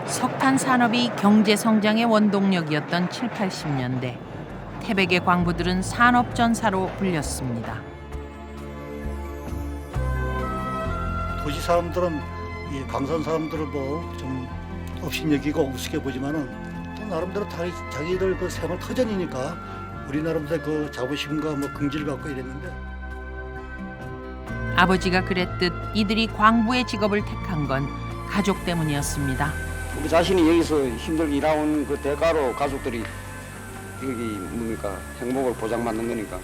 석탄 산업이 경제 성장의 원동력이었던 7, 80년대. 태백의 광부들은 산업전사로 불렸습니다. 도시 사람들은 이 광산 사람들을 뭐 좀 업신여기고 우습게 보지만은 또 나름대로 자기들 그 생활 터전이니까 우리 나름대로 그 자부심과 뭐 긍지를 갖고 이랬는데. 아버지가 그랬듯 이들이 광부의 직업을 택한 건 가족 때문이었습니다. 우리 자신이 여기서 힘들게 일해온 그 대가로 가족들이 여기 뭡니까 행복을 보장받는 거니까.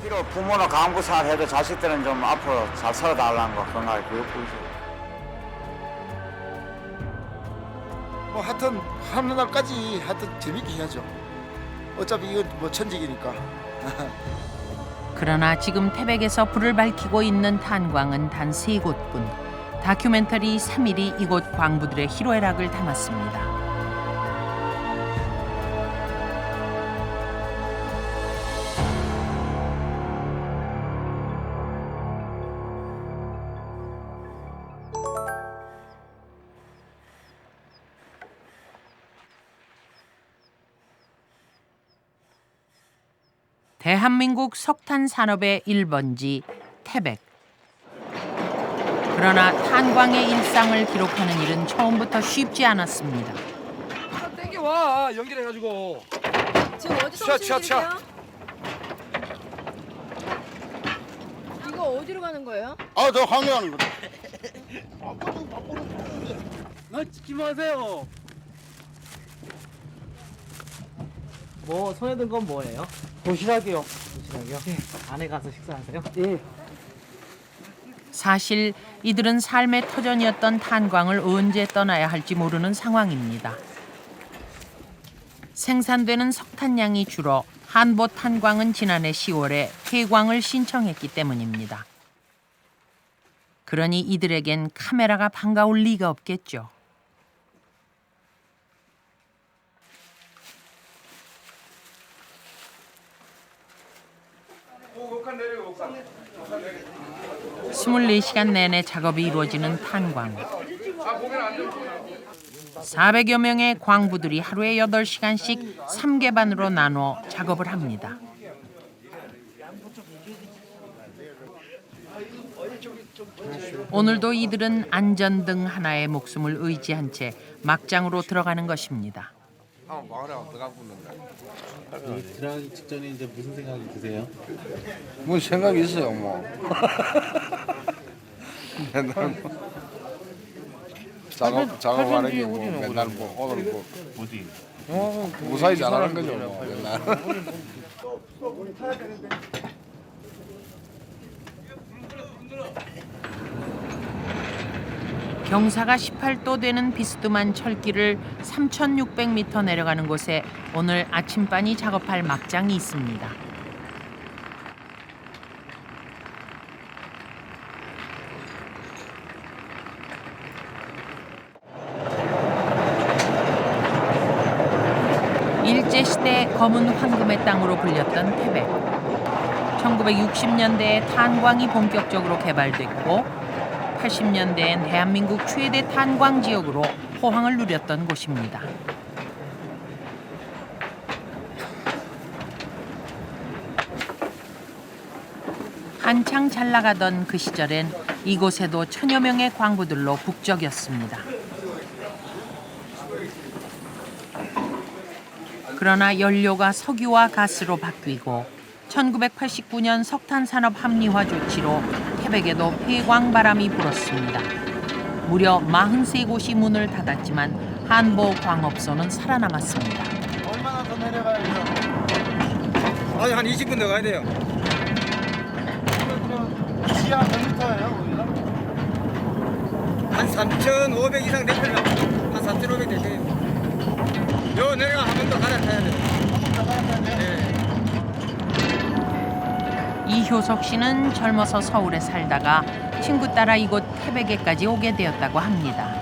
비록 부모는 강부 생활해도 자식들은 좀 앞으로 잘 살아달라는 거 건강하게 교육하고 있어요. 뭐 하여튼 하는 날까지 하여튼 재밌게 해야죠. 어차피 이건 뭐 천직이니까. 그러나 지금 태백에서 불을 밝히고 있는 탄광은 단 3곳뿐. 다큐멘터리 3일이 이곳 광부들의 희로애락을 담았습니다. 대한민국 석탄 산업의 1번지 태백. 그러나 탄광의 일상을 기록하는 일은 처음부터 쉽지 않았습니다. 땡겨와 연결해가지고. 지금 어디서 오시는 길이세요? 이거 어디로 가는 거예요? 아, 저 항해하는 거다. 나 찍지 마세요. 뭐 손에 든 건 뭐예요? 도시락이요. 도시락이요? 네. 안에 가서 식사하세요? 예. 사실 이들은 삶의 터전이었던 탄광을 언제 떠나야 할지 모르는 상황입니다. 생산되는 석탄량이 줄어 한보탄광은 지난해 10월에 폐광을 신청했기 때문입니다. 그러니 이들에겐 카메라가 반가울 리가 없겠죠. 오, 24시간 내내 작업이 이루어지는 탄광. 400여 명의 광부들이 하루에 8시간씩 3개반으로 나눠 작업을 합니다. 오늘도 이들은 안전등 하나에 목숨을 의지한 채 막장으로 들어가는 것입니다. 들어가기 직전에 이제 무슨 생각이 드세요? 뭐 생각이 있어요, 뭐. 맨날 뭐 작업하는 게 뭐 맨날 뭐 오늘 뭐 어디? 무사히 잘하는 거죠, 뭐 맨날. 경사가 18도 되는 비스듬한 철길을 3,600m 내려가는 곳에 오늘 아침반이 작업할 막장이 있습니다. 일제시대 검은 황금의 땅으로 불렸던 태백. 1960년대에 탄광이 본격적으로 개발됐고 80년대엔 대한민국 최대 탄광 지역으로 호황을 누렸던 곳입니다. 한창 잘 나가던 그 시절엔 이곳에도 천여 명의 광부들로 북적였습니다. 그러나 연료가 석유와 가스로 바뀌고 1989년 석탄산업 합리화 조치로 태백에도 폐광 바람이 불었습니다. 무려 43곳이 문을 닫았지만 한보 광업소는 살아남았습니다. 얼마나 더 내려가야 돼요? 아니 한 20분 더 가야 돼요. 지하 몇 미터예요, 우리가? 한 3,500 이상 되면 한 3,500 되세요. 요 내려가 한 번 더 갈아타야 돼요. 한번더 가야 돼. 이효석 씨는 젊어서 서울에 살다가 친구 따라 이곳 태백에까지 오게 되었다고 합니다.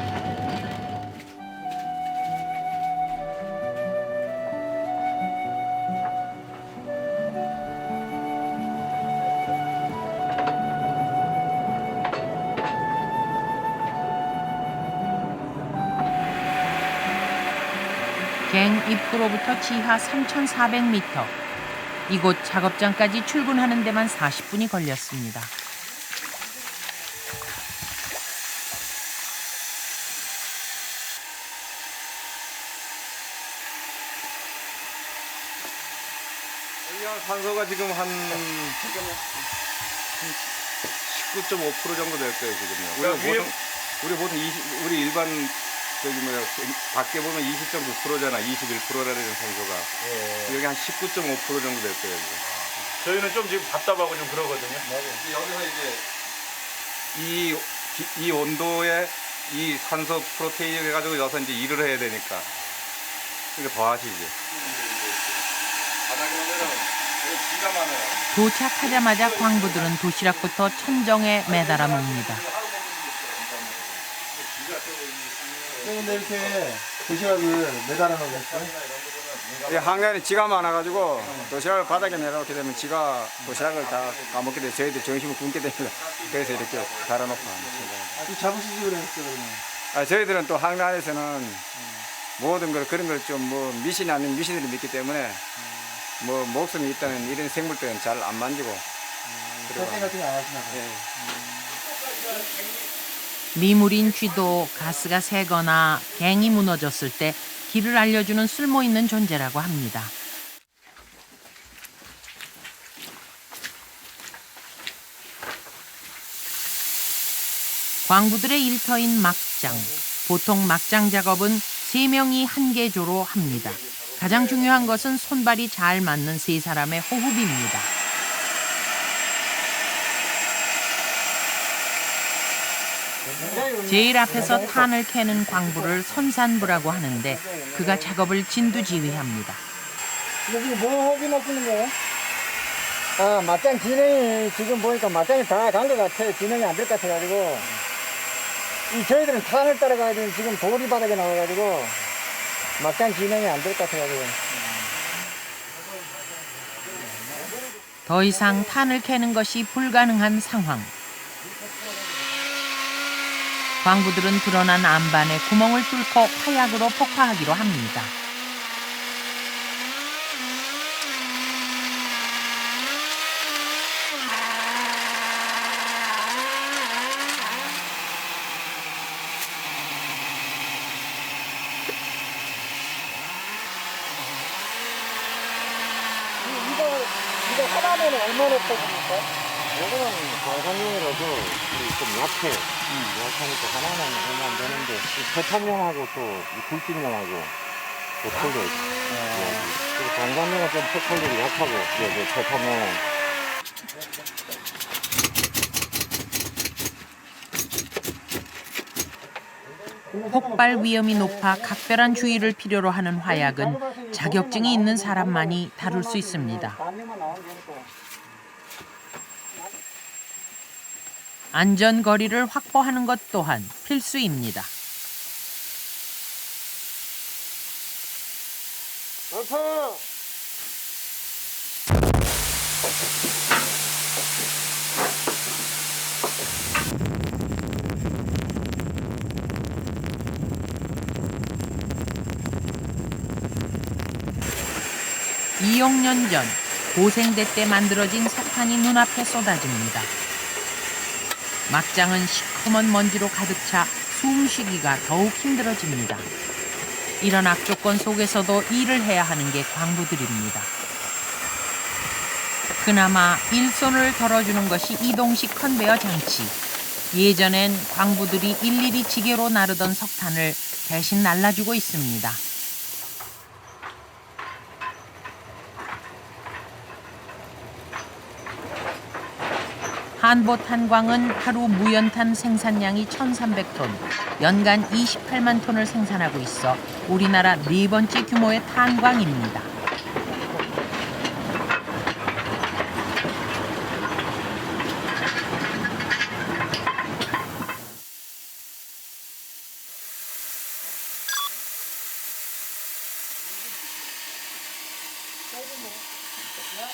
갱 입구로부터 지하 3,400m. 이곳 작업장까지 출근하는 데만 40분이 걸렸습니다. 여기가 산소가 지금 한 19.5% 정도 될 거예요 지금요. 우리 보통 우리 일반 밖에 보면 20.9%잖아. 21%라는 산소가. 여기 한 19.5% 정도 될 거예요. 저희는 좀 지금 답답하고 좀 그러거든요. 여기서 이제 이 온도에 이 산소 프로테인을 가지고 여기서 이제 일을 해야 되니까 이게 더 하시지. 바닥에 보면은 비가 많아요. 도착하자마자 광부들은 도시락부터 천정에 매달아 뭅니다. 근데 이렇게 도시락을 매달아 놓으셨어요? 한간에 지가 많아가지고 도시락을 바닥에 내려놓게 되면 지가 도시락을 다 까먹게 돼서 저희들 정신을 굶게 됩니다. 그래서 이렇게 달아놓고 하는 이 잡으시지 그랬어요 그러면? 저희들은 또 한간에서는 모든 걸 그런 걸 좀 뭐 미신이 아닌 미신들이 믿기 때문에 뭐 목숨이 있다는 이런 생물들은 잘 안 만지고 탈생 같은 거 안 하시나 봐요. 미물인 쥐도 가스가 새거나 갱이 무너졌을 때 길을 알려주는 쓸모있는 존재라고 합니다. 광부들의 일터인 막장. 보통 막장 작업은 3명이 한 개조로 합니다. 가장 중요한 것은 손발이 잘 맞는 3사람의 호흡입니다. 제일 앞에서 탄을 캐는 광부를 선산부라고 하는데 그가 작업을 진두지휘합니다. 지금 뭐 하기 놓는 거예요? 막장 진행이 지금 보니까 막장이 다 간 것 같아요. 진행이 안 될 것 같아가지고 저희들은 탄을 따라가야 되는 지금 돌이 바닥에 나와가지고 막장 진행이 안 될 것 같아가지고 더 이상 탄을 캐는 것이 불가능한 상황. 광부들은 드러난 안반에 구멍을 뚫고 화약으로 폭파하기로 합니다. 이거 하나면 얼마나 뽑습니까? 이거는 발광용이라도 좀 약해. 약하니까 하나는 얼마 안 되는데 세탄용하고 또 굴진용하고 또 틀려 있어. 발광용은 좀 폭발력이 약하고 세탄용은. 폭발 위험이 높아 각별한 주의를 필요로 하는 화약은 자격증이 있는 사람만이 다룰 수 있습니다. 안전거리를 확보하는 것 또한 필수입니다. (2억 년) 전 고생대 때 만들어진 석탄이 눈앞에 쏟아집니다. 막장은 시커먼 먼지로 가득 차 숨쉬기가 더욱 힘들어집니다. 이런 악조건 속에서도 일을 해야 하는 게 광부들입니다. 그나마 일손을 덜어주는 것이 이동식 컨베어 장치. 예전엔 광부들이 일일이 지게로 나르던 석탄을 대신 날라주고 있습니다. 한보탄광은 하루 무연탄 생산량이 1,300톤, 연간 28만 톤을 생산하고 있어 우리나라 4번째 규모의 탄광입니다.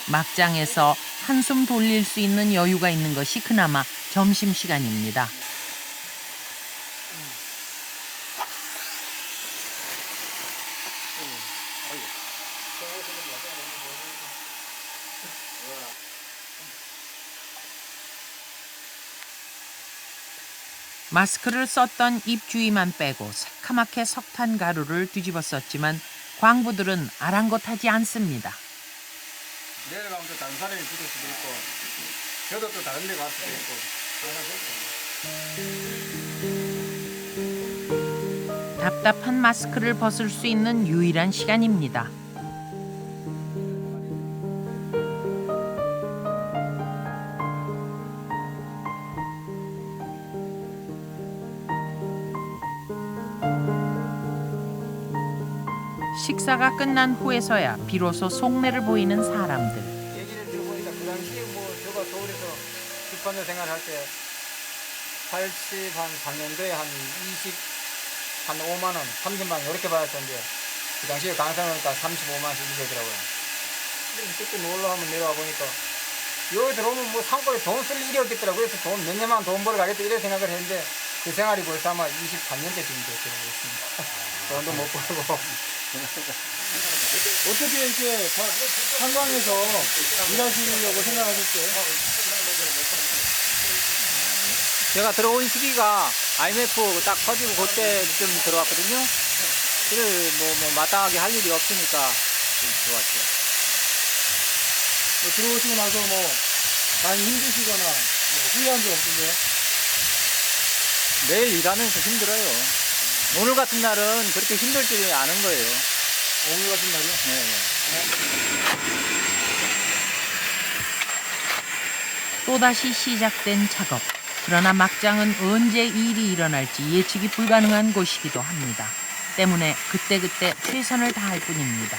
막장에서 한숨 돌릴 수 있는 여유가 있는 것이 그나마 점심시간입니다. 마스크를 썼던 입 주위만 빼고 새카맣게 석탄 가루를 뒤집어 썼지만 광부들은 아랑곳하지 않습니다. 내려가면 또 다른 사람이 붙을 수도 있고 저도 또 다른 데 갈 수도 있고. 답답한 마스크를 벗을 수 있는 유일한 시간입니다. 식사가 끝난 후에서야 비로소 속내를 보이는 사람들. 얘기를 들어보니까 그 당시에 뭐 제가 서울에서 출판사 생활할 때 83년도에 한 5만 원, 30만 원 이렇게 받았었는데 그 당시에 강산하니까 35만원씩 이러더라고요. 그때 놀러 한번 내려와 보니까 여기 들어오면 뭐 산골에 돈 쓸 일이 없겠더라고요. 그래서 몇 년만 돈 벌어 가겠다 이런 생각을 했는데 그 생활이 벌써 아마 23년째 지금 됐습니다. 돈도 못 벌고. 어떻게 이렇게 한강에서 일하시려고 생각하셨어요? 제가 들어온 시기가 IMF 딱 터지고 그때쯤 들어왔거든요. 그래 뭐 마땅하게 할 일이 없으니까 들어왔죠. 들어오시고 나서 뭐 많이 힘드시거나 후회한 적 없으세요? 매일 일하면서 힘들어요. 오늘 같은 날은 그렇게 힘들지 않은 거예요. 오늘 같은 날이요? 네. 또다시 시작된 작업. 그러나 막장은 언제 일이 일어날지 예측이 불가능한 곳이기도 합니다. 때문에 그때그때 최선을 다할 뿐입니다.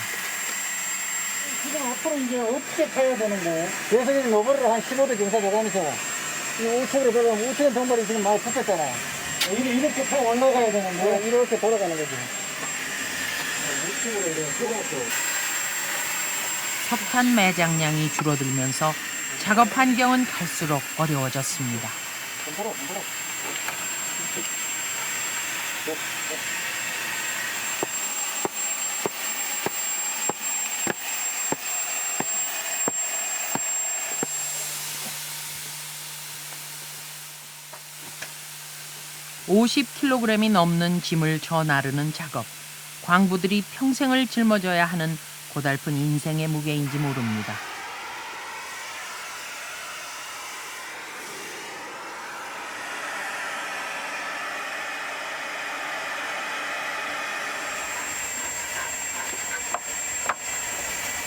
지금 앞으로 이제 어떻게 타야 되는 거예요? 그래서 이제 노브를 한 15도 경사 돼가면서 이 우측으로 들어가면 우측은 동발이 지금 많이 붙었잖아. 이렇게 타고 올라가야 되는데 이렇게 돌아가는 거지. 우측으로 이렇게 들어가서. 석탄 매장량이 줄어들면서 작업 환경은 갈수록 어려워졌습니다. (50kg이) 넘는 짐을 져 나르는 작업. 광부들이 평생을 짊어져야 하는 고달픈 인생의 무게인지 모릅니다.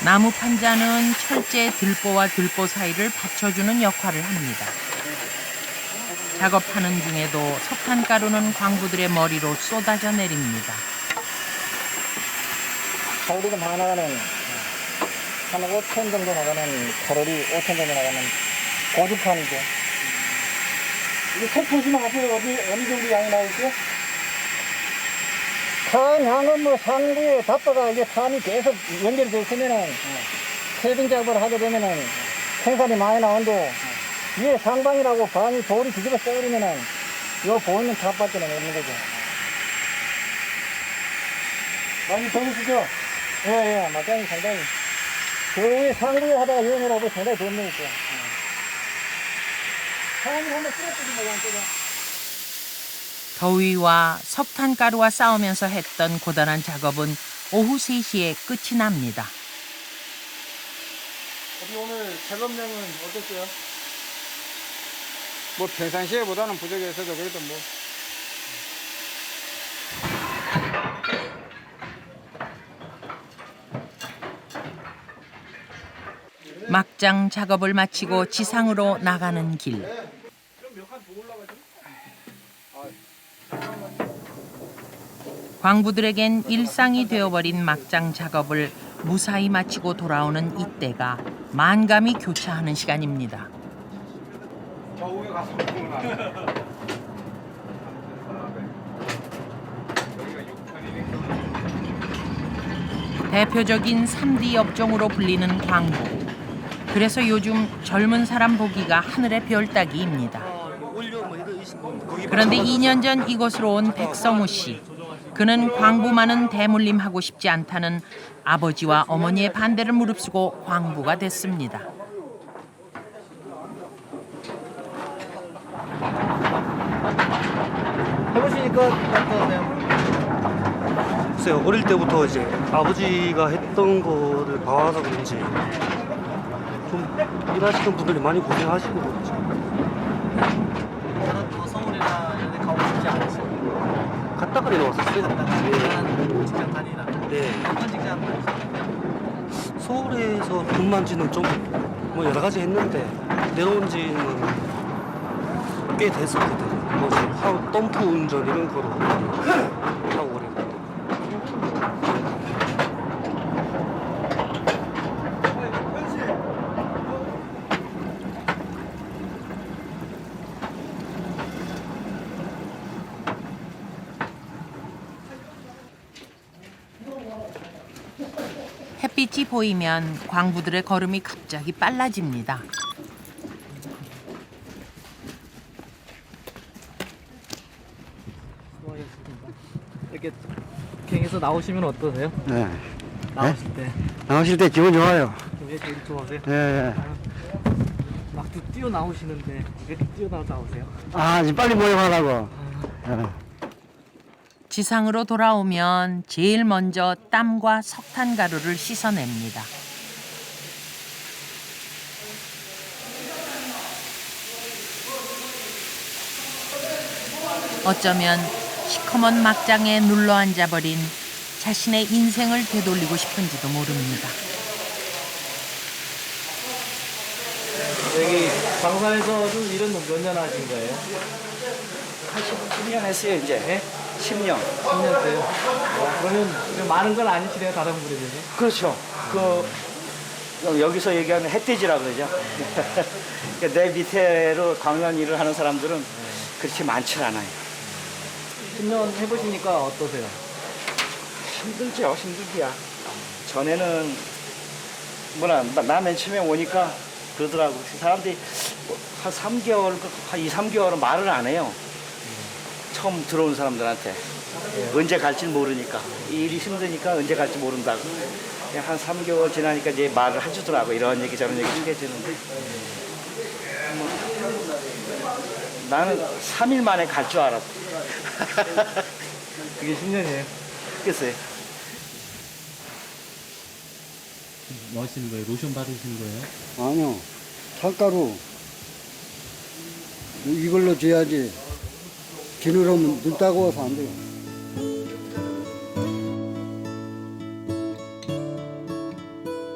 나무 판자는 철제 들보와 들보 사이를 받쳐주는 역할을 합니다. 작업하는 중에도 석탄가루는 광부들의 머리로 쏟아져 내립니다. 칼로리가 많이 나가는 한 5천 정도 나가는 칼로리 5천 정도 나가는 고주판이죠. 이게 책 보시면 아세요? 어느 정도 양이 나올게요? 산 향은 뭐 산구에 닿다가 이게 산이 계속 연결되어 있으면은 세빙 작업을 하게 되면은 생산이 많이 나오는데 위에 상방이라고 반이 돌이 뒤집어 써버리면은 요 보이는 탑밖에 없는 거죠. 많이 더우시죠? 예, 막장이 상당히. 그 위에 상구에 하다가 여행을 상당히 더운 거 있어요. 사람이 한번 쓰러뜨리면 양쪽에. 더위와 석탄가루와 싸우면서 했던 고단한 작업은 오후 3시에 끝이 납니다. 오늘 작업량은 어땠어요? 뭐 평상시에보다는 부족해서도 그래도 뭐. 막장 작업을 마치고 지상으로 나가는 길. 광부들에겐 일상이 되어버린 막장 작업을 무사히 마치고 돌아오는 이때가 만감이 교차하는 시간입니다. 대표적인 3D 업종으로 불리는 광부. 그래서 요즘 젊은 사람 보기가 하늘의 별 따기입니다. 그런데 2년 전 이곳으로 온 백성우 씨. 그는 광부만은 대물림하고 싶지 않다는 아버지와 어머니의 반대를 무릅쓰고 광부가 됐습니다. 것 같다면 글쎄요, 어릴 때부터 이제 아버지가 했던 거를 봐와서 그런지 좀 일하시는 분들이 많이 고생하시고 그렇죠. 저는 또 서울이나 이런 데 가고 싶지 않았어요. 갔다가 내려왔었어요. 네. 직장 다니나. 네. 어떤 직장 다니세요? 서울에서 군만 지는 좀 뭐 여러 가지 했는데 내려온 지는 꽤 됐었거든요. 뭐 덤프 운전 이런 거로 하고 그랬거든요. 햇빛이 보이면 광부들의 걸음이 갑자기 빨라집니다. 이렇게 갱에서 나오시면 어떠세요? 네. 나오실 때. 나오실 때 기분 좋아요. 왜 제일 좋아하세요? 예. 막 뛰어나오시는데 왜 이렇게 뛰어나오세요? 아, 이제 빨리 모임하라고. 지상으로 돌아오면 제일 먼저 땀과 석탄 가루를 씻어냅니다. 어쩌면 시커먼 막장에 눌러앉아버린 자신의 인생을 되돌리고 싶은지도 모릅니다. 여기 광산에서 일은 몇 년 하신 거예요? 한 10년 했어요, 이제. 네? 10년. 10년 때요? 그러면 많은 건 아니시네요, 다른 분들이. 그렇죠. 여기서 얘기하는 햇돼지라고 그러죠. 내 밑에로 광산 일을 하는 사람들은 그렇게 많지 않아요. 10년 해보시니까 어떠세요? 힘들죠, 힘들기야. 전에는 나 맨 처음에 오니까 그러더라고. 사람들이 한 3개월, 한 2, 3개월은 말을 안 해요. 처음 들어온 사람들한테. 언제 갈지 모르니까. 이 일이 힘드니까 언제 갈지 모른다고. 그냥 한 3개월 지나니까 이제 말을 해주더라고. 이런 얘기 저런 얘기 해주는데. 나는 3일 만에 갈 줄 알았어. 그게 10년이에요? 글쎄요. 뭐 하시는 거예요? 로션 바르시는 거예요? 아니요. 살가루 이걸로 줘야지. 비누로면 눈 따가워서 안 돼요.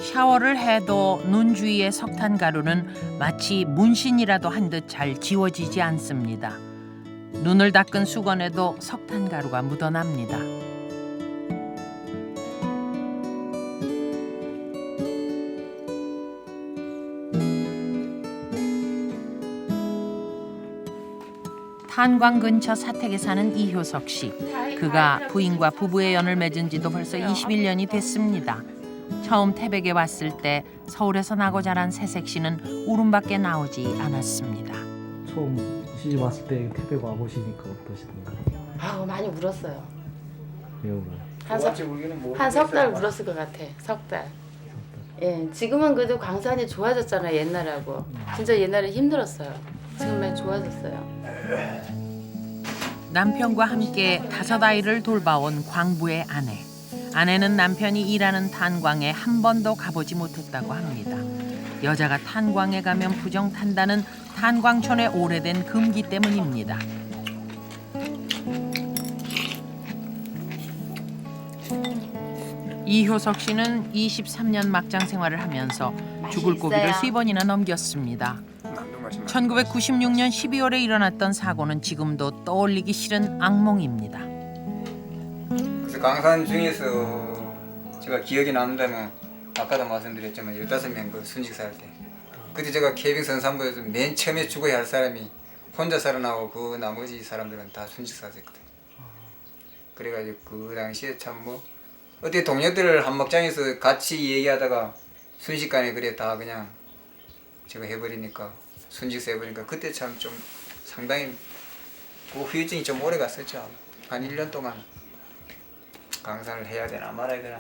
샤워를 해도 눈 주위의 석탄 가루는 마치 문신이라도 한 듯 잘 지워지지 않습니다. 눈을 닦은 수건에도 석탄 가루가 묻어납니다. 탄광 근처 사택에 사는 이효석 씨. 그가 부인과 부부의 연을 맺은 지도 벌써 21년이 됐습니다. 처음 태백에 왔을 때 서울에서 나고 자란 새색 씨는 울음밖에 나오지 않았습니다. 처음 시집 왔을 때 태백 와보시니까 어떠시던가요? 아, 많이 울었어요. 왜 울어요? 한 석 달 울었을 것 같아. 석 달. 예, 지금은 그래도 광산이 좋아졌잖아요, 옛날하고. 진짜 옛날에 힘들었어요. 지금 많이 좋아졌어요. 남편과 함께 5아이를 돌봐온 광부의 아내. 아내는 남편이 일하는 탄광에 한 번도 가보지 못했다고 합니다. 여자가 탄광에 가면 부정탄다는 탄광촌의 오래된 금기 때문입니다. 이효석 씨는 23년 막장 생활을 하면서 죽을 고비를 3번이나 넘겼습니다. 1996년 12월에 일어났던 사고는 지금도 떠올리기 싫은 악몽입니다. 그래서 강산 중에서 제가 기억이 남다면 아까도 말씀드렸지만 15명 그 순직사할 때 그때 제가 케이빙 선산부에서 맨 처음에 죽어야 할 사람이 혼자 살아나고 그 나머지 사람들은 다 순직사였거든요. 그래가지고 그 당시에 참 뭐 어떻게 동료들 한목장에서 같이 얘기하다가 순식간에 그래 다 그냥 제가 해버리니까 순직사 해버리니까 그때 참 좀 상당히 그 후유증이 좀 오래 갔었죠. 한 1년 동안 강산을 해야 되나 말아야 되나.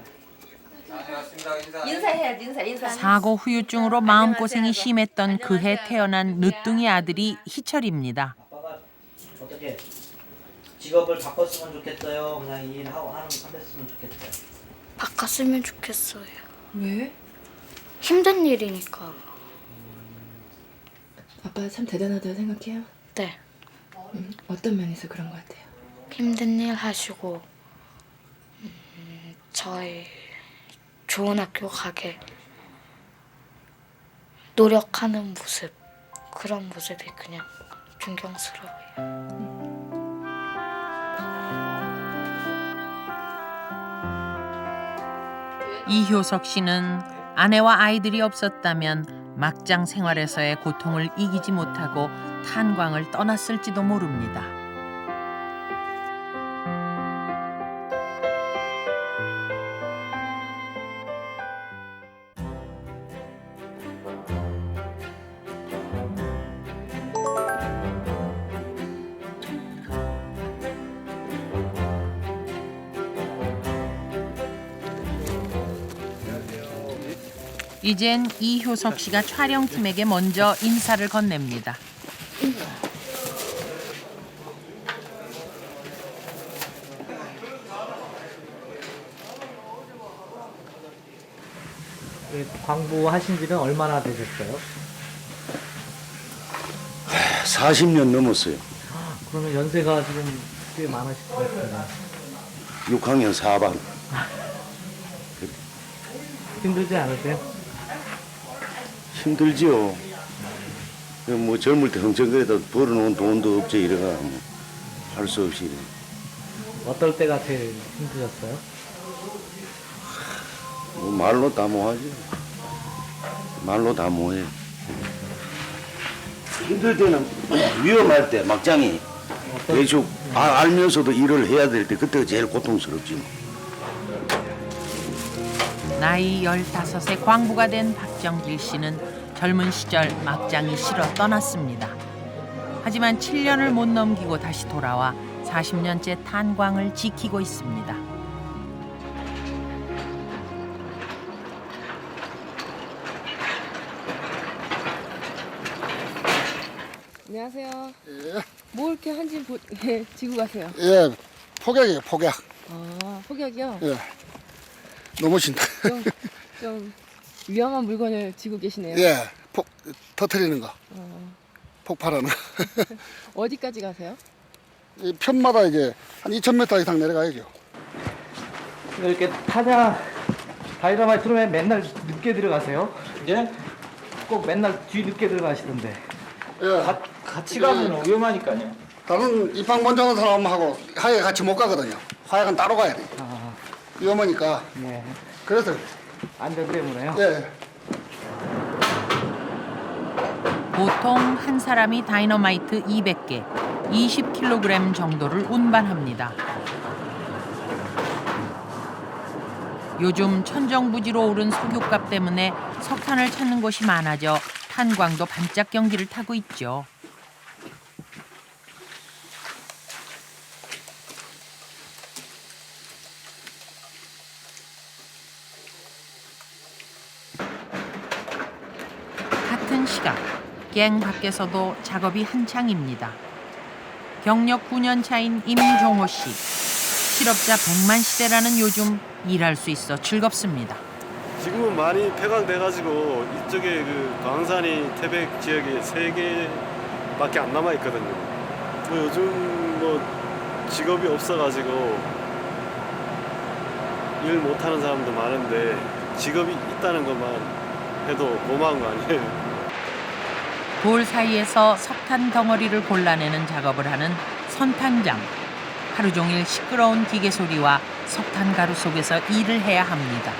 인사해야지, 인사. 사고 후유증으로 마음고생이 심했던 그해 태어난 늦둥이 아들이 희철입니다. 어떻게 직업을 바꿨으면 좋겠어요? 그냥 이 일하고 하는 했으면 좋겠어요? 바꿨으면 좋겠어요. 왜? 힘든 일이니까. 아빠 참 대단하다고 생각해요? 네. 어떤 면에서 그런 것 같아요? 힘든 일 하시고 저희 좋은 학교 가게 노력하는 모습, 그런 모습이 그냥 존경스러워요. 이효석 씨는 아내와 아이들이 없었다면 막장 생활에서의 고통을 이기지 못하고 탄광을 떠났을지도 모릅니다. 이젠 이효석 씨가 촬영팀에게 먼저 인사를 건넵니다. 광부하신 지는 얼마나 되셨어요? 40년 넘었어요. 그러면 연세가 지금 꽤 많으실 것 같아요. 6학년 4반. 힘들지 않으세요? 힘들지요. 뭐 젊을 때 흥청거리다 벌어놓은 돈도 없지 이래가 뭐 할 수 없이. 어떨 때가 제일 힘드셨어요? 뭐 말로 다 뭐하죠. 말로 다 뭐해. 힘들 때는 위험할 때 막장이 대충 알면서도 일을 해야 될 때 그때가 제일 고통스럽지 뭐. 나이 15세 광부가 된 박정길 씨는 젊은 시절 막장이 싫어 떠났습니다. 하지만 7년을 못 넘기고 다시 돌아와 40년째 탄광을 지키고 있습니다. 안녕하세요. 예. 뭐 이렇게 한 짐 지고 가세요? 예, 폭약이에요, 폭약. 아, 폭약이요? 예. 넘어진다. 좀 위험한 물건을 지고 계시네요. 예, 터트리는 거. 어. 폭발하는. 어디까지 가세요? 이 편마다 이제 한 2,000m 이상 내려가야죠. 이렇게 타자 다이너마이트로 맨날 늦게 들어가세요? 예? 꼭 맨날 뒤 늦게 들어가시던데. 예. 같이 가면 위험하니까요. 다른 입항 먼저 하는 사람하고 하에 같이 못 가거든요. 하약은 따로 가야 돼. 위험하니까. 네. 그래서 안전 때문에요? 예. 보통 한 사람이 다이너마이트 200개, 20kg 정도를 운반합니다. 요즘 천정부지로 오른 석유값 때문에 석탄을 찾는 곳이 많아져 탄광도 반짝 경기를 타고 있죠. 같은 시각 갱 밖에서도 작업이 한창입니다. 경력 9년 차인 임종호 씨. 실업자 100만 시대라는 요즘 일할 수 있어 즐겁습니다. 지금은 많이 폐광돼가지고 이쪽에 그 광산이 태백 지역에 3개밖에 안 남아 있거든요. 뭐 요즘 뭐 직업이 없어가지고 일 못하는 사람도 많은데 직업이 있다는 것만 해도 고마운 거 아니에요? 돌 사이에서 석탄 덩어리를 골라내는 작업을 하는 선탄장. 하루 종일 시끄러운 기계 소리와 석탄 가루 속에서 일을 해야 합니다.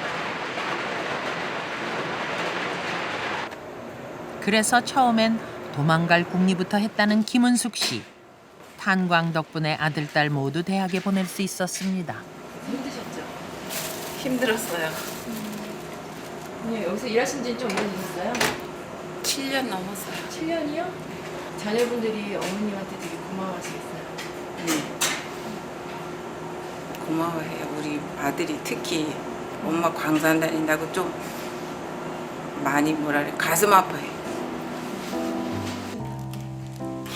그래서 처음엔 도망갈 궁리부터 했다는 김은숙 씨. 탄광 덕분에 아들, 딸 모두 대학에 보낼 수 있었습니다. 힘드셨죠? 힘들었어요. 여기서 일하신 지 좀 오래되셨어요? 7년 넘었어요. 7년이요? 자녀분들이 어머님한테 되게 고마워하시겠어요? 네. 고마워해요. 우리 아들이 특히 엄마 광산 다닌다고 좀 많이 가슴 아파요.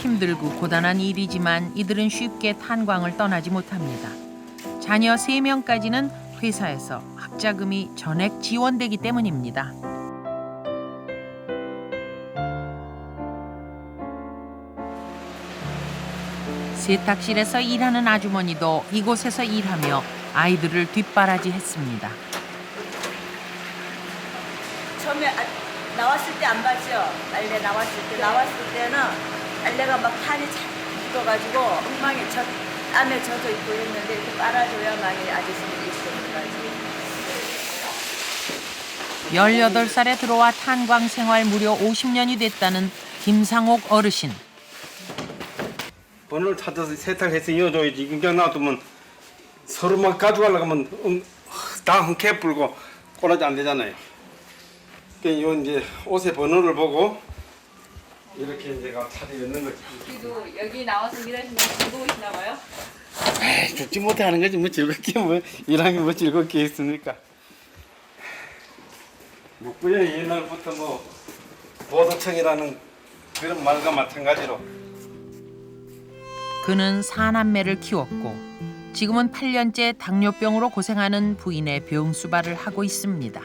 힘들고 고단한 일이지만 이들은 쉽게 탄광을 떠나지 못합니다. 자녀 3명까지는 회사에서 학자금이 전액 지원되기 때문입니다. 세탁실에서 일하는 아주머니도 이곳에서 일하며 아이들을 뒷바라지했습니다. 처음에 나왔을 때 안 봤죠? 빨래 나왔을 때는 빨래가 막 판이 잘 묻어가지고 엉망이 땀에 젖어 있고 했는데 이렇게 빨아줘야만이 아저씨들이 있어가지고. 18살에 들어와 탄광 생활 무려 50년이 됐다는 김상옥 어르신. 번호를 찾아서 세탁해서 이어줘야지. 그냥 놔두면 서로 막 가져가려고 하면 다 흔쾌 불고 꼬라지 안 되잖아요. 그러니까 요 이제 옷의 번호를 보고 이렇게 제가 차려 넣는 거지. 그래도 여기 나와서 일하시면 즐거우시나 봐요? 에이, 죽지 못해 하는 거지. 뭐 즐겁게 뭐 일하는 게 뭐 즐겁게 있습니까? 뭐고요 옛날부터 뭐 보도청이라는 그런 말과 마찬가지로. 그는 4남매를 키웠고 지금은 8년째 당뇨병으로 고생하는 부인의 병수발을 하고 있습니다.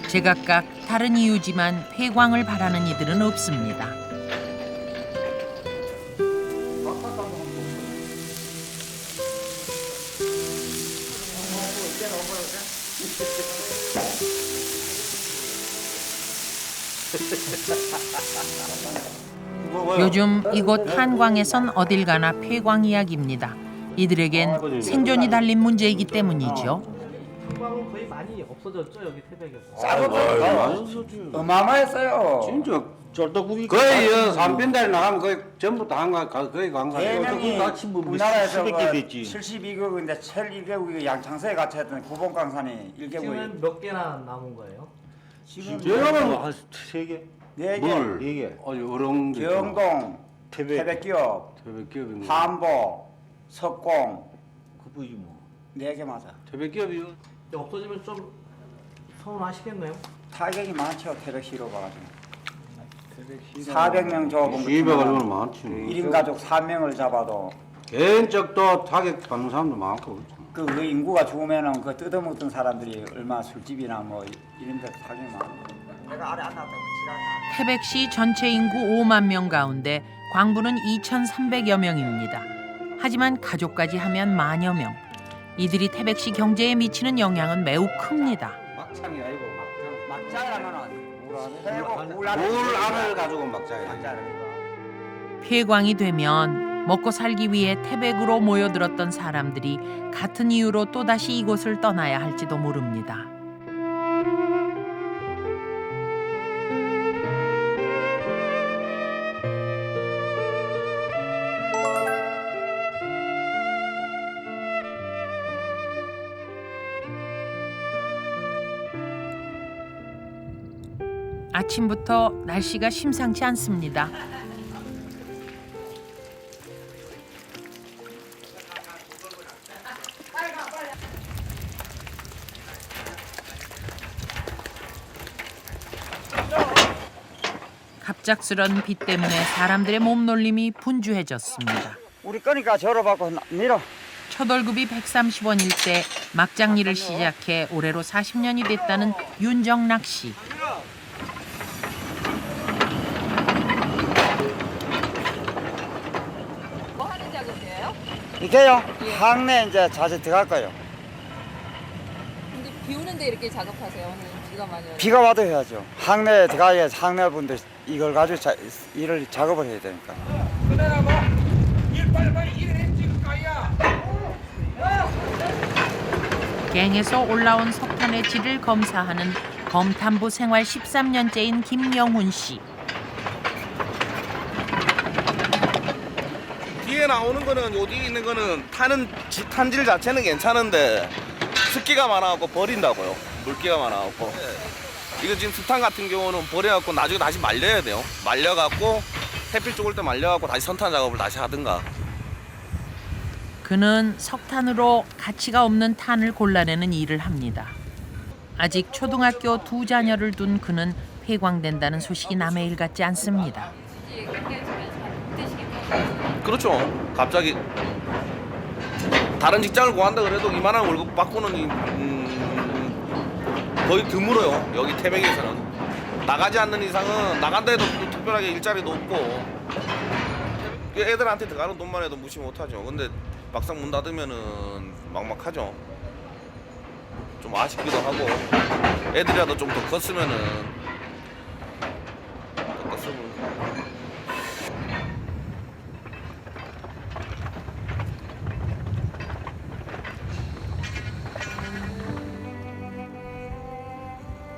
제각각 다른 이유지만 폐광을 바라는 이들은 없습니다. 요즘 이곳 탄광에선 어딜 가나 폐광 이야기입니다. 이들에겐 생존이 달린 문제이기 때문이죠. 탄광은 거의 많이 없어졌죠 여기 태백에. 어마어마했어요. 진짜 쫄떡구이 거의 산빈달에 나가면 거의 전부 다 한가 거의 광산. 대명이 우리나라에서 72개국인데 제일 1개국이 양창서에 갇혀있던 구봉광산이 1개국이. 지금 몇 개나 남은 거예요? 지금 제가 한 3개. 4개. 4개. 어령 경동, 태백기업, 함보, 석공. 그 보이지 뭐. 4개 맞아. 태백기업이요. 없어지면 좀 서운하시겠네요. 타격이 많죠. 태백시로 봐가지고. 400명 조합은 200원 많지. 1인 가족 3명을 잡아도 개인적도 타격 받는 사람도 많고. 그 인구가 죽으면은 그 뜯어먹던 사람들이 얼마 술집이나 뭐 이런 데서 타격이 많아. 내가 아래 안 나왔다고 지랄나. 태백시 전체 인구 5만 명 가운데 광부는 2,300여 명입니다. 하지만 가족까지 하면 만여 명. 이들이 태백시 경제에 미치는 영향은 매우 큽니다. 막창이 아니고 막장이라면은 물 안을 가지고 막자야. 폐광이 되면 먹고 살기 위해 태백으로 모여들었던 사람들이 같은 이유로 또다시 이곳을 떠나야 할지도 모릅니다. 아침부터 날씨가 심상치 않습니다. 갑작스런 비 때문에 사람들의 몸놀림이 분주해졌습니다. 우리 거니까 절어받고 밀어. 첫 월급이 130원일 때 막장일을 시작해 올해로 40년이 됐다는 윤정락 씨. 뭐 하는 작업이에요? 이게요? 항내 이제 자주 들어갈 거예요. 근데 비 오는데 이렇게 작업하세요? 오늘 비가 많이 와요. 비가 와도 해야죠. 항내에 들어가야 항내분들 이걸 가지고 일을 작업을 해야 되니까. 갱에서 올라온 석탄의 질을 검사하는 검탄부 생활 13년째인 김영훈 씨. 뒤에 나오는 거는 요 뒤에 있는 거는 탄질 자체는 괜찮은데 습기가 많아갖고 버린다고요. 물기가 많아갖고. 이거 지금 습탄 같은 경우는 버려갖고 나중에 다시 말려야 돼요. 말려갖고 햇빛 쪽을 때 말려갖고 다시 선탄 작업을 다시 하든가. 그는 석탄으로 가치가 없는 탄을 골라내는 일을 합니다. 아직 초등학교 2자녀를 둔 그는 폐광된다는 소식이 남의 일 같지 않습니다. 그렇죠. 갑자기 다른 직장을 구한다 그래도 이만한 월급 받고는 거의 드물어요. 여기 태백에서는 나가지 않는 이상은 나간다 해도 특별하게 일자리도 없고 애들한테 들어가는 돈만 해도 무시 못하죠. 근데 막상 문 닫으면은 막막하죠. 좀 아쉽기도 하고 애들이라도 좀 더 컸으면은 더 컸으면.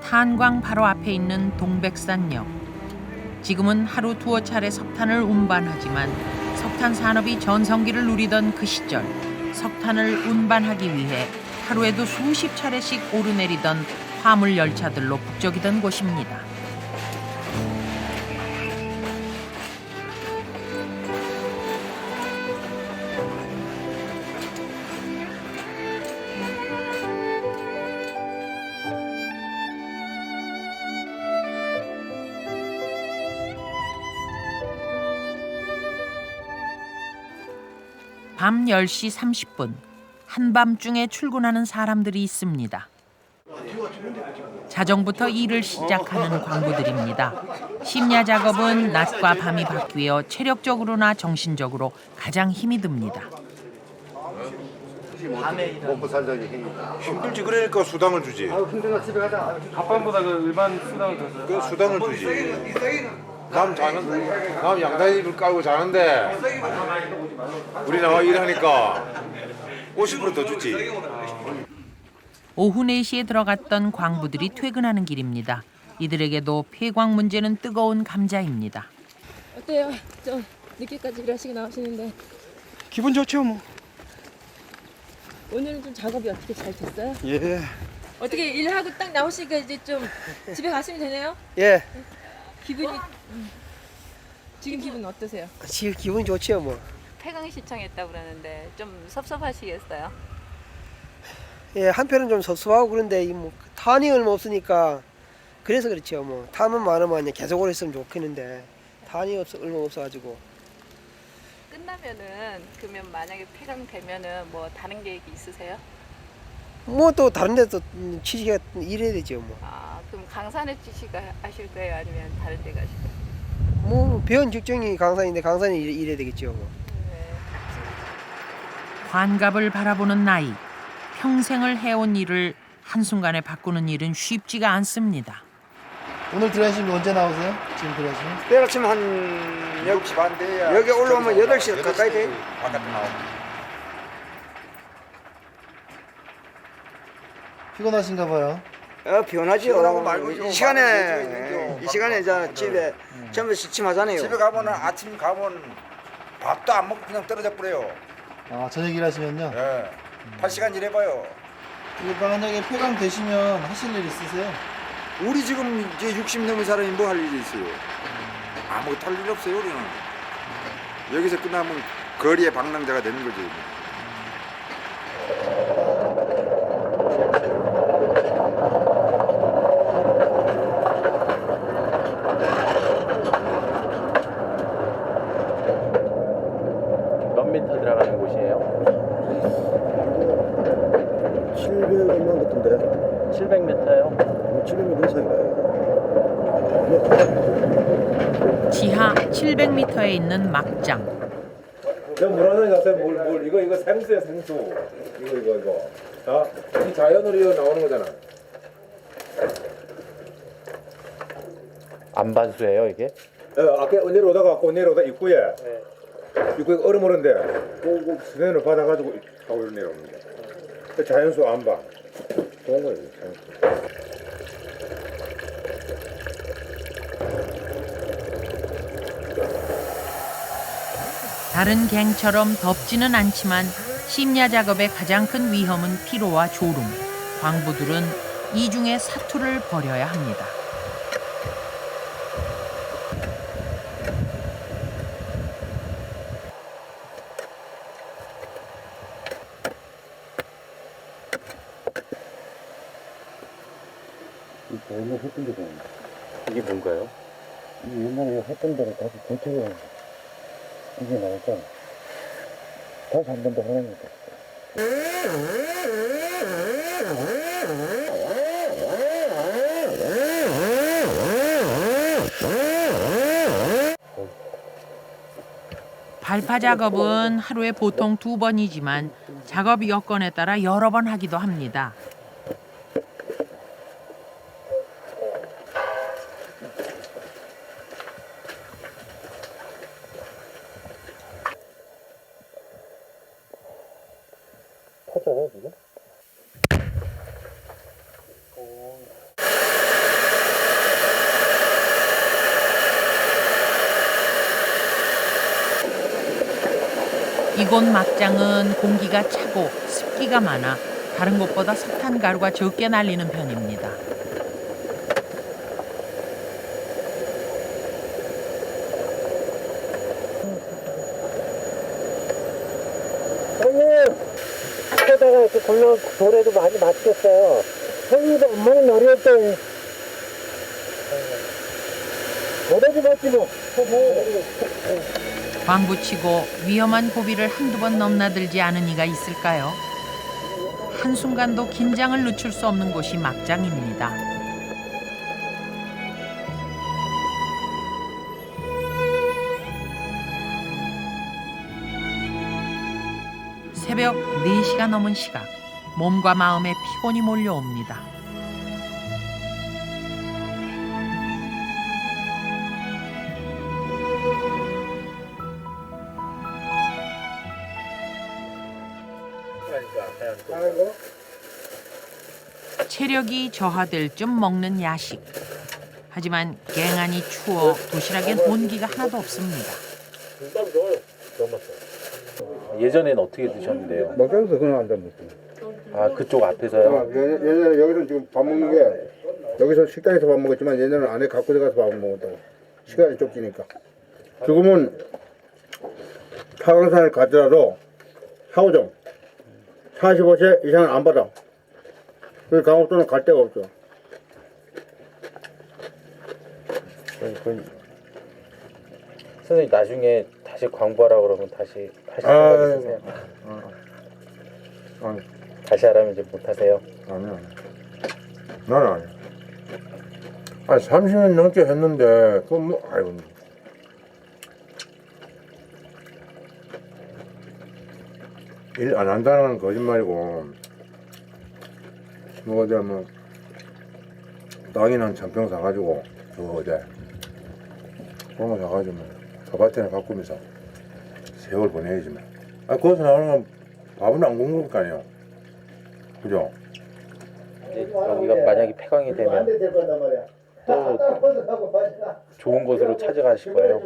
탄광 바로 앞에 있는 동백산역. 지금은 하루 2차례 석탄을 운반하지만 석탄 산업이 전성기를 누리던 그 시절 석탄을 운반하기 위해 하루에도 수십 차례씩 오르내리던 화물 열차들로 북적이던 곳입니다. 밤 10시 30분 한밤중에 출근하는 사람들이 있습니다. 자정부터 일을 시작하는 광부들입니다. 심야 작업은 낮과 밤이 바뀌어 체력적으로나 정신적으로 가장 힘이 듭니다. 먹고 살자니 힘들지. 그러니까 수당을 주지. 힘들어 집에 가자. 갑판보다 그 일반 수당을 더 줘. 그 수당을 주지. 남 양다리를 깔고 자는데 우리 나와 일하니까 50%더 주지. 오후 4시에 들어갔던 광부들이 퇴근하는 길입니다. 이들에게도 폐광 문제는 뜨거운 감자입니다. 어때요? 좀 늦게까지 일하시고 나오시는데 기분 좋죠 뭐. 오늘은 좀 작업이 어떻게 잘 됐어요? 예. 어떻게 일하고 딱 나오시니까 이제 좀 집에 가시면 되네요? 예. 기분이 지금 기분 어떠세요? 지금 기분 좋죠 뭐. 폐광 신청했다고 그러는데 좀 섭섭하시겠어요? 예, 한편은 좀 섭섭하고 그런데 뭐 탄이 얼마 없으니까 그래서 그렇죠 뭐. 탄만 많으면 계속 오래 있으면 좋겠는데 탄이 얼마 없어가지고. 끝나면은 그러면 만약에 폐광 되면은 뭐 다른 계획이 있으세요? 뭐 또 다른 데도 취직해 일해야 되죠 뭐. 아 그럼 강산에 취직하실 거예요? 아니면 다른 데 가실 거예요? 뭐 배운 직종이 강산인데 강산에 일해야 되겠죠 뭐. 환갑을 바라보는 나이. 평생을 해온 일을 한순간에 바꾸는 일은 쉽지가 않습니다. 오늘 들어가시면 언제 나오세요? 지금 들어가시면? 내일 아침 한 7시 반 돼야 여기 올라오면 8시 가까이 돼? 바깥에 나오고. 피곤하신가 봐요. 피곤하지요. 이 시간에 이제 집에 전부 시침하잖아요. 집에 가면은 아침 가면 밥도 안 먹고 그냥 떨어져 버려요. 아, 저녁 일하시면요? 예. 8시간 일해봐요. 만약에 폐광 되시면 하실 일 있으세요? 우리 지금 이제 60 넘은 사람이 뭐 할 일이 있어요? 아무것도 할 일 없어요, 우리는. 여기서 끝나면 거리의 방랑자가 되는 거죠. 몇 미터 들어가는 곳이에요? 700만 같은데. 700m요? 700m 이상이가요. 지하 700m에 있는 막장. 저 뭐라는 자세 뭘 이거 생수야 생수. 이거. 자, 이 자연으로 나오는 거잖아. 안반수예요 이게? 아까 내려오다가 입구에 입구에 얼음 오는데 꼭 수면을 받아가지고 하고 내려오는 거야. 자연수 안반 좋은 거예요. 다른 갱처럼 덥지는 않지만 심야 작업의 가장 큰 위험은 피로와 졸음. 광부들은 이중의 사투를 벌여야 합니다. 옛날 했던 데가 이게 뭔가요? 옛날에 했던 데를 다시 재채가 이게 나니까 다시 한 번 더 하는 거다. 발파 작업은 하루에 보통 2번이지만 작업 여건에 따라 여러 번 하기도 합니다. 타잖아 지금? 이곳 막장은 공기가 차고 습기가 많아 다른 곳보다 석탄 가루가 적게 날리는 편입니다. 형님, 하다가 그 골로 돌에도 많이 맞겠어요. 형님도 엄마는 노래할 때 노래도 맞지 뭐. 광부치고 위험한 고비를 한두 번 넘나들지 않은 이가 있을까요? 한순간도 긴장을 늦출 수 없는 곳이 막장입니다. 새벽 4시가 넘은 시각, 몸과 마음에 피곤이 몰려옵니다. 체력이 저하될 쯤 먹는 야식. 하지만 갱한이 추워 도시락엔 온기가 하나도 없습니다. 예전엔 어떻게 드셨는데요? 막장에서 그냥 앉아 먹지. 아, 그쪽 앞에서요? 예전에 여기서 지금 밥 먹는 게 여기서 식당에서 밥 먹었지만 예전에는 안에 갖고 들어가서 밥을 먹었다고. 시간이 쫓기니까. 지금은 타강산을 가더라도 하우정 45세 이상은 안 받아. 그 강원도는 갈 데가 없죠. 선생님 나중에 다시 광부하라 그러면 다시 생각 있으세요? 아니. 다시 하라면 이제 못 하세요? 아니야. 나는 아니야. 아니 30년 넘게 했는데 그건 뭐 아이고. 일 안 한다는 건 거짓말이고 뭐 어디 뭐 땅이나 한 천평 사가지고 저 어제 그런 거 사가지고 저 밭에나 가꾸면서 세월 보내야지 뭐. 아 거기서 나오는 건 밥은 안 굶을 거 아니에요. 그죠? 이제 여기가 만약에 폐광이 되면 또 좋은 곳으로 찾아가실 거예요?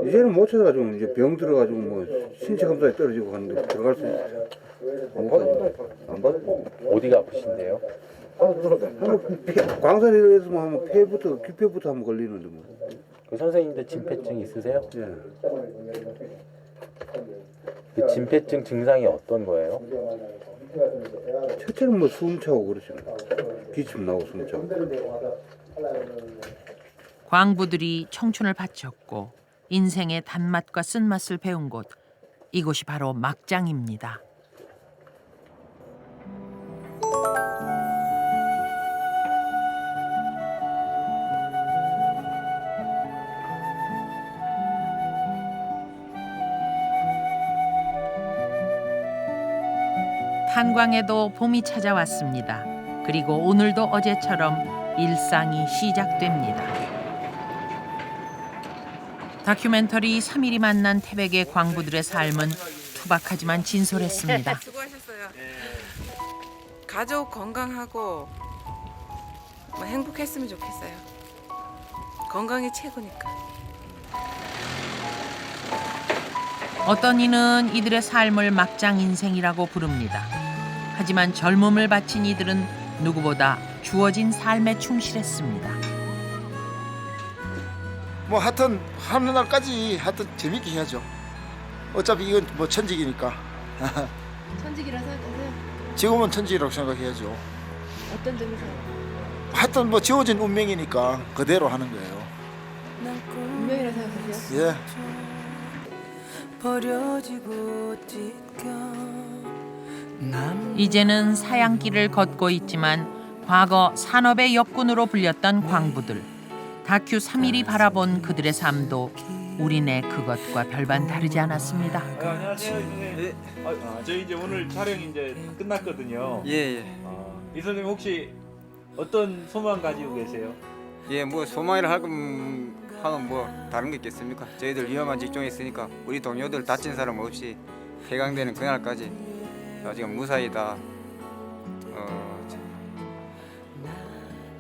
이제는 못 찾아가지고 이제 병 들어가지고 뭐 신체 검사에 떨어지고 가는데 들어갈 수 있어요. 안 받아. 어디가 아프신데요? 광산에서 뭐 하면 폐부터 귀폐부터 한번 걸리는데 뭐. 그 선생님들 진폐증 있으세요? 예. 그 진폐증 증상이 어떤 거예요? 첫째는 뭐 숨 차고 그러죠. 기침 나고 숨 차고. 광부들이 청춘을 바쳤고 인생의 단맛과 쓴맛을 배운 곳, 이곳이 바로 막장입니다. 탄광에도 봄이 찾아왔습니다. 그리고 오늘도 어제처럼 일상이 시작됩니다. 다큐멘터리 3일이 만난 태백의 광부들의 삶은 투박하지만 진솔했습니다. 수고하셨어요. 가족 건강하고 뭐 행복했으면 좋겠어요. 건강이 최고니까. 어떤 이는 이들의 삶을 막장 인생이라고 부릅니다. 하지만 젊음을 바친 이들은 누구보다 주어진 삶에 충실했습니다. 뭐 하여튼 하는 날까지 하여튼 재밌게 해야죠. 어차피 이건 뭐 천직이니까. 천직이라 생각하세요? 지금은 천직이라고 생각해야죠. 어떤 점에서? 하여튼 뭐 지어진 운명이니까 그대로 하는 거예요. 운명이라 생각하세요? 예. 이제는 사양길을 걷고 있지만 과거 산업의 역군으로 불렸던 광부들. 다큐 3일이 바라본 그들의 삶도 우리네 그것과 별반 다르지 않았습니다. 안녕하세요, 이선생님. 네. 저희 이제 오늘 촬영이 이제 끝났거든요. 예. 이선생님 혹시 어떤 소망 가지고 계세요? 예, 뭐 소망이라 하면 뭐 다른 게 있겠습니까? 저희들 위험한 직종에 있으니까 우리 동료들 다친 사람 없이 폐강되는 그날까지 지금 무사히 다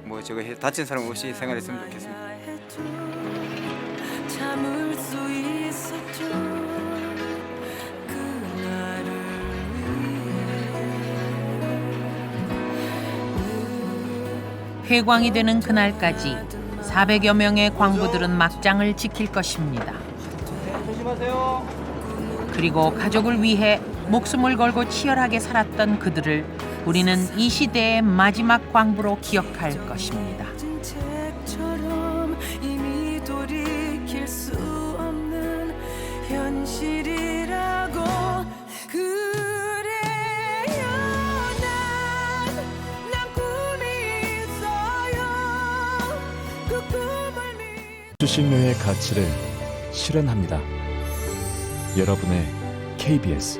뭐 저거 다친 사람 없이 생활했으면 좋겠습니다. 참을 수 있었죠. 폐광이 되는 그날까지 400여 명의 광부들은 막장을 지킬 것입니다. 조심하세요. 그리고 가족을 위해 목숨을 걸고 치열하게 살았던 그들을 우리는 이 시대의 마지막 광부로 기억할 것입니다. 책처럼 이미 돌이킬 수 없는 현실이라고 그래요. 난 꿈이 있어요. 그 꿈을 수신료의 가치를 실현합니다. 여러분의 KBS